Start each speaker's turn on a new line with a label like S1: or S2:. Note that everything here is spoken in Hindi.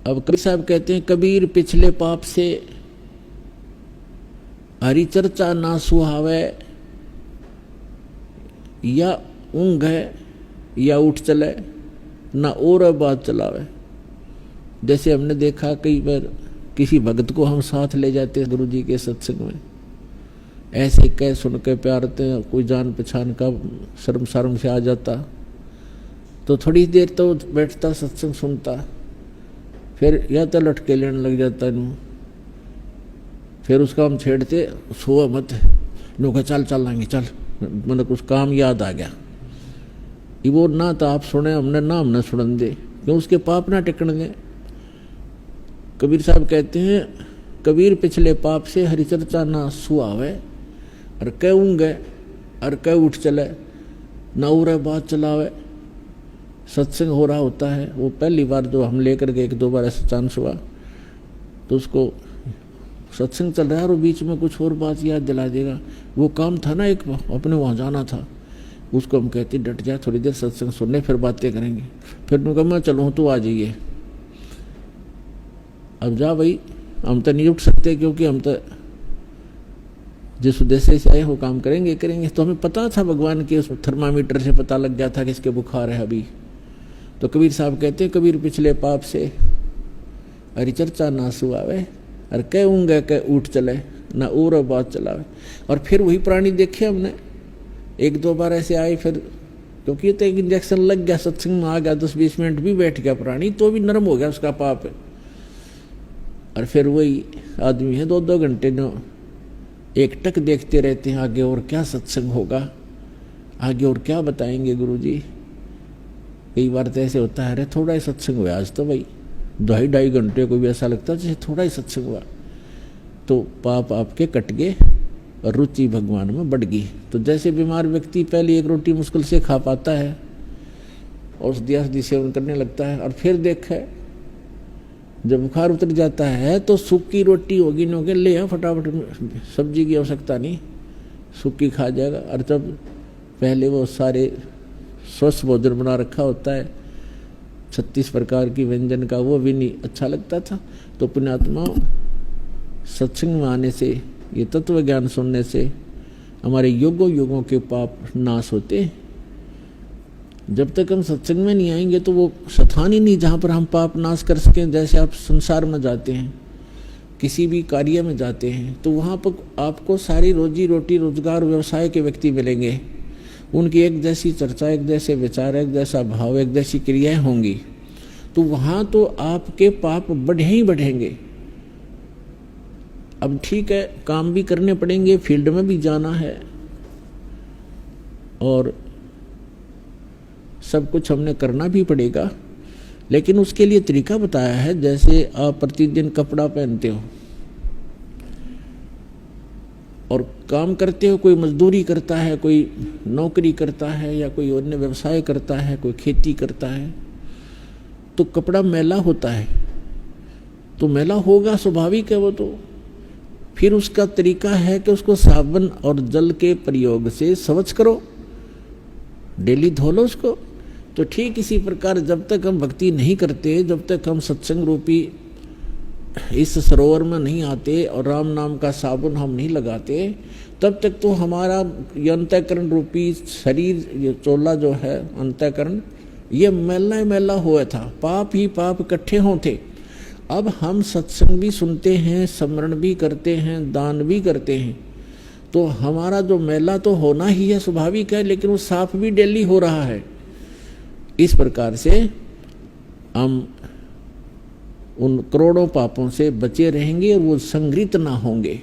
S1: अब कबीर साहब कहते हैं, कबीर पिछले पाप से हरि चर्चा ना सुहावे, या ऊँघ है या उठ चले, ना और बात चलावे। जैसे हमने देखा कई बार किसी भगत को हम साथ ले जाते गुरु जी के सत्संग में, ऐसे कह सुन के प्यारते हैं, कोई जान पहचान का शर्म शर्म से आ जाता, तो थोड़ी देर तो बैठता सत्संग सुनता, फिर या तो लटके लेने लग जाता नू, फिर उसका हम छेड़ते, सोआ मत नू का चल चलेंगे चल, मतलब कुछ काम याद आ गया, ये वो ना तो आप सुने हमने ना हमने सुन दे, क्यों उसके पाप ना टिकन दे। कबीर साहब कहते हैं, कबीर पिछले पाप से हरिचर्चा ना सुहावे, और कह ऊँगे और कह उठ चले, ना उरे बात चलावे। सत्संग हो रहा होता है, वो पहली बार जो हम लेकर के 1-2 बार ऐसा चांस हुआ, तो उसको सत्संग चल रहा है और बीच में कुछ और बात याद दिला देगा, वो काम था ना एक अपने वहाँ जाना था, उसको हम कहते डट जा, थोड़ी देर सत्संग सुनने फिर बातें करेंगे। फिर उनका मैं चलूँ तो आ जाइए, अब जा भाई, हम तो नहीं उठ सकते क्योंकि हम तो जिस उद्देश्य से आए वो काम करेंगे करेंगे। तो हमें पता था भगवान के उस थर्मामीटर से पता लग गया था कि इसके बुखार है अभी। तो कबीर साहब कहते हैं, कबीर पिछले पाप से हरिचर्चा ना सुहावे, और कह ऊँगे कह उठ चले, ना और बात चलावे। और फिर वही प्राणी देखे हमने, 1-2 बार ऐसे आए, फिर क्योंकि तो एक इंजेक्शन लग गया, सत्संग में आ गया, 10-20 मिनट भी बैठ गया प्राणी, तो भी नरम हो गया उसका पाप है। और फिर वही आदमी है 2-2 घंटे न एक टक देखते रहते हैं, आगे और क्या सत्संग होगा, आगे और क्या बताएंगे गुरु जी। कई बार तो ऐसे होता है, अरे थोड़ा ही सत्संग हुआ आज तो भाई, 2-2.5 घंटे को भी ऐसा लगता है जैसे थोड़ा ही सत्संग हुआ। तो पाप आपके कट गए और रुचि भगवान में बढ़ गई। तो जैसे बीमार व्यक्ति पहले 1 रोटी मुश्किल से खा पाता है, औषधि सेवन करने लगता है, और फिर देखे जब बुखार उतर जाता है तो सूखी रोटी होगी नो के ले फटाफट, सब्जी की आवश्यकता नहीं, सूखी खा जाएगा। और जब पहले वो सारे स्वस्थ भोजन बना रखा होता है 36 प्रकार की व्यंजन का, वो भी नहीं अच्छा लगता था। तो पुण्यात्मा सत्संग में आने से, ये तत्व ज्ञान सुनने से हमारे युगों युगों के पाप नाश होते हैं। जब तक हम सत्संग में नहीं आएंगे तो वो स्थान ही नहीं जहाँ पर हम पाप नाश कर सकें। जैसे आप संसार में जाते हैं, किसी भी कार्य में जाते हैं, तो वहाँ पर आपको सारी रोजी रोटी रोजगार व्यवसाय के व्यक्ति मिलेंगे, उनकी एक जैसी चर्चा, एक जैसे विचार, एक जैसा भाव, एक जैसी क्रियाएं होंगी। तो वहाँ तो आपके पाप बढ़े ही बढ़ेंगे। अब ठीक है, काम भी करने पड़ेंगे, फील्ड में भी जाना है, और सब कुछ हमने करना भी पड़ेगा, लेकिन उसके लिए तरीका बताया है। जैसे आप प्रतिदिन कपड़ा पहनते हो और काम करते हो, कोई मजदूरी करता है, कोई नौकरी करता है, या कोई अन्य व्यवसाय करता है, कोई खेती करता है, तो कपड़ा मैला होता है, तो मैला होगा, स्वाभाविक है वो। तो फिर उसका तरीका है कि उसको साबुन और जल के प्रयोग से स्वच्छ करो, डेली धो लो उसको। तो ठीक इसी प्रकार जब तक हम भक्ति नहीं करते, जब तक हम सत्संग रूपी इस सरोवर में नहीं आते और राम नाम का साबुन हम नहीं लगाते, तब तक तो हमारा ये अंतःकरण रूपी शरीर, ये चोला जो है अंतःकरण, ये मैला मैला हुआ था, पाप ही पाप इकट्ठे होते। अब हम सत्संग भी सुनते हैं, स्मरण भी करते हैं, दान भी करते हैं, तो हमारा जो मैला तो होना ही है, स्वाभाविक है, लेकिन वो साफ भी डेली हो रहा है। इस प्रकार से हम उन करोड़ों पापों से बचे रहेंगे और वो संग्रहित ना होंगे।